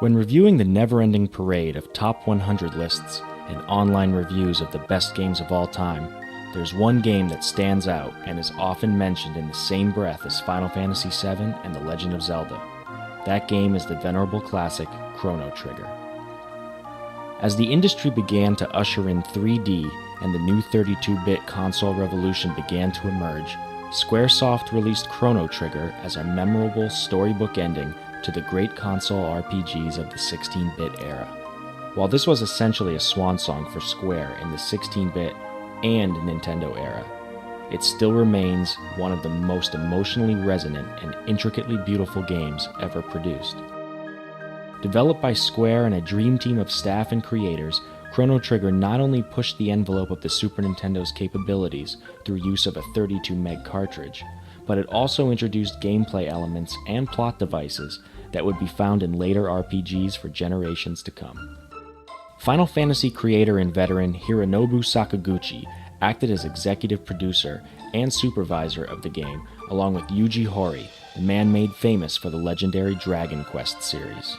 When reviewing the never-ending parade of top 100 lists and online reviews of the best games of all time, there's one game that stands out and is often mentioned in the same breath as Final Fantasy VII and The Legend of Zelda. That game is the venerable classic Chrono Trigger. As the industry began to usher in 3D and the new 32-bit console revolution began to emerge, Squaresoft released Chrono Trigger as a memorable storybook ending to the great console RPGs of the 16-bit era. While this was essentially a swan song for Square in the 16-bit and Nintendo era, it still remains one of the most emotionally resonant and intricately beautiful games ever produced. Developed by Square and a dream team of staff and creators, Chrono Trigger not only pushed the envelope of the Super Nintendo's capabilities through use of a 32-meg cartridge, but it also introduced gameplay elements and plot devices that would be found in later RPGs for generations to come. Final Fantasy creator and veteran Hironobu Sakaguchi acted as executive producer and supervisor of the game, along with Yuji Horii, the man made famous for the legendary Dragon Quest series.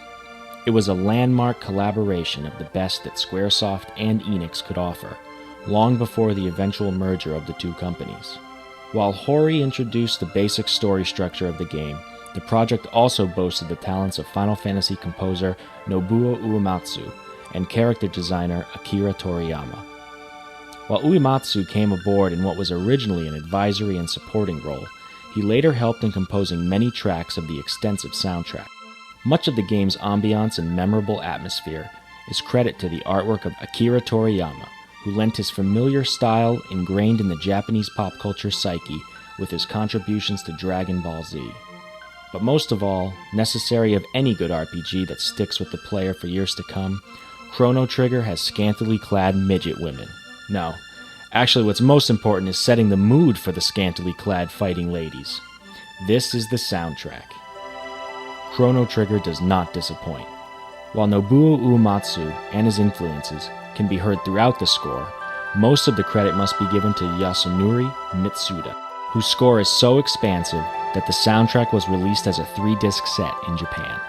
It was a landmark collaboration of the best that Squaresoft and Enix could offer, long before the eventual merger of the two companies. While Horii introduced the basic story structure of the game, the project also boasted the talents of Final Fantasy composer Nobuo Uematsu and character designer Akira Toriyama. While Uematsu came aboard in what was originally an advisory and supporting role, he later helped in composing many tracks of the extensive soundtrack. Much of the game's ambiance and memorable atmosphere is credit to the artwork of Akira Toriyama, who lent his familiar style ingrained in the Japanese pop culture psyche with his contributions to Dragon Ball Z. But most of all, necessary of any good RPG that sticks with the player for years to come, Chrono Trigger has scantily clad midget women. No, actually what's most important is setting the mood for the scantily clad fighting ladies. This is the soundtrack. Chrono Trigger does not disappoint. While Nobuo Uematsu and his influences can be heard throughout the score, most of the credit must be given to Yasunori Mitsuda, whose score is so expansive that the soundtrack was released as a 3-disc set in Japan.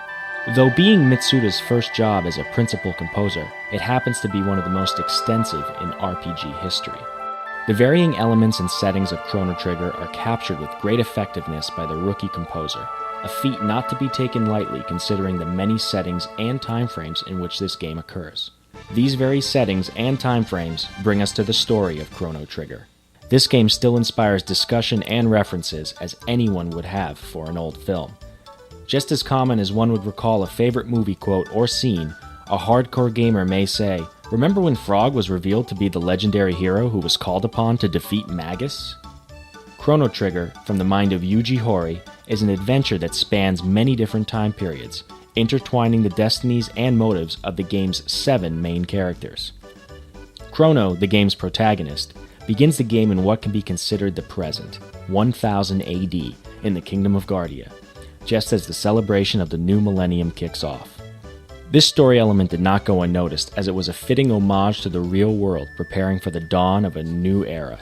Though being Mitsuda's first job as a principal composer, it happens to be one of the most extensive in RPG history. The varying elements and settings of Chrono Trigger are captured with great effectiveness by the rookie composer, a feat not to be taken lightly considering the many settings and timeframes in which this game occurs. These very settings and timeframes bring us to the story of Chrono Trigger. This game still inspires discussion and references as anyone would have for an old film. Just as common as one would recall a favorite movie quote or scene, a hardcore gamer may say, "Remember when Frog was revealed to be the legendary hero who was called upon to defeat Magus?" Chrono Trigger, from the mind of Yuji Horii, is an adventure that spans many different time periods, intertwining the destinies and motives of the game's 7 main characters. Chrono, the game's protagonist, begins the game in what can be considered the present, 1000 AD, in the Kingdom of Guardia, just as the celebration of the new millennium kicks off. This story element did not go unnoticed, as it was a fitting homage to the real world preparing for the dawn of a new era.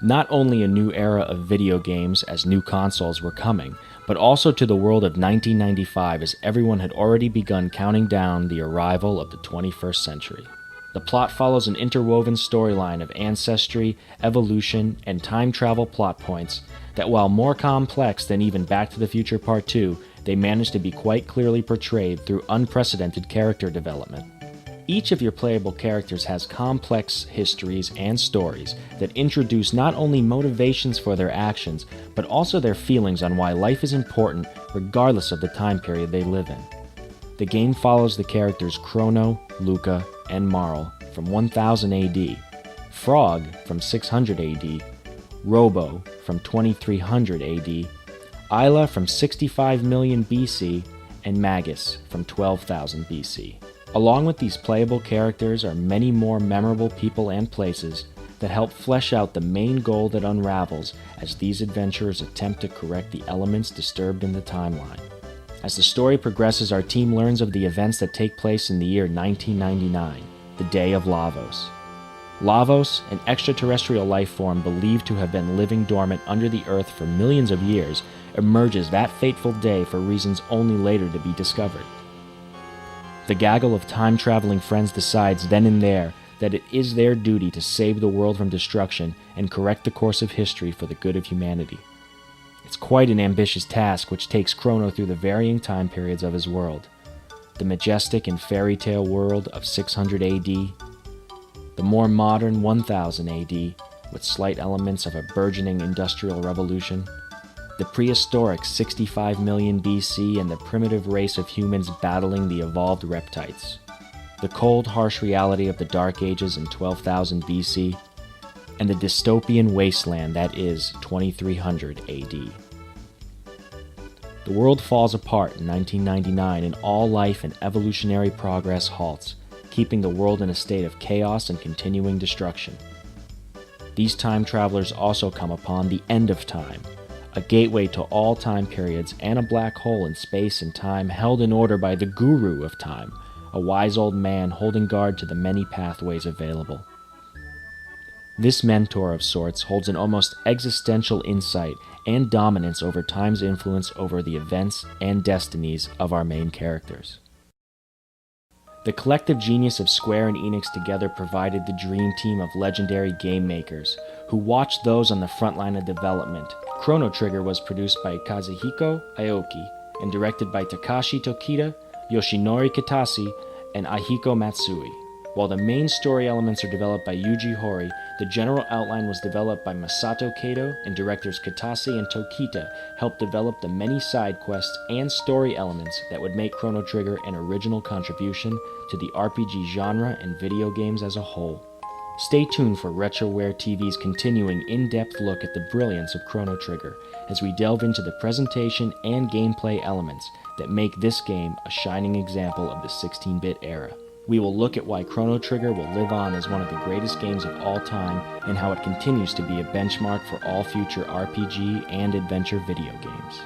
Not only a new era of video games as new consoles were coming, but also to the world of 1995 as everyone had already begun counting down the arrival of the 21st century. The plot follows an interwoven storyline of ancestry, evolution, and time travel plot points that, while more complex than even Back to the Future Part 2, they managed to be quite clearly portrayed through unprecedented character development. Each of your playable characters has complex histories and stories that introduce not only motivations for their actions, but also their feelings on why life is important regardless of the time period they live in. The game follows the characters Chrono, Luca, and Marle from 1000 AD, Frog from 600 AD, Robo from 2300 AD, Isla from 65 million BC, and Magus from 12,000 BC. Along with these playable characters are many more memorable people and places that help flesh out the main goal that unravels as these adventurers attempt to correct the elements disturbed in the timeline. As the story progresses, our team learns of the events that take place in the year 1999, the day of Lavos. Lavos, an extraterrestrial life form believed to have been living dormant under the Earth for millions of years, emerges that fateful day for reasons only later to be discovered. The gaggle of time-traveling friends decides then and there that it is their duty to save the world from destruction and correct the course of history for the good of humanity. It's quite an ambitious task which takes Chrono through the varying time periods of his world. The majestic and fairy tale world of 600 AD, the more modern 1000 AD with slight elements of a burgeoning industrial revolution, the prehistoric 65 million BC and the primitive race of humans battling the evolved reptites, the cold, harsh reality of the Dark Ages in 12,000 BC, and the dystopian wasteland that is 2300 AD. The world falls apart in 1999 and all life and evolutionary progress halts, keeping the world in a state of chaos and continuing destruction. These time travelers also come upon the end of time, a gateway to all time periods and a black hole in space and time held in order by the Guru of Time, a wise old man holding guard to the many pathways available. This mentor of sorts holds an almost existential insight and dominance over time's influence over the events and destinies of our main characters. The collective genius of Square and Enix together provided the dream team of legendary game makers, who watched those on the front line of development. Chrono Trigger was produced by Kazuhiko Aoki and directed by Takashi Tokita, Yoshinori Kitase, and Ahiko Matsui. While the main story elements are developed by Yuji Horii, the general outline was developed by Masato Kato, and directors Kitase and Tokita helped develop the many side quests and story elements that would make Chrono Trigger an original contribution to the RPG genre and video games as a whole. Stay tuned for Retroware TV's continuing in-depth look at the brilliance of Chrono Trigger as we delve into the presentation and gameplay elements that make this game a shining example of the 16-bit era. We will look at why Chrono Trigger will live on as one of the greatest games of all time and how it continues to be a benchmark for all future RPG and adventure video games.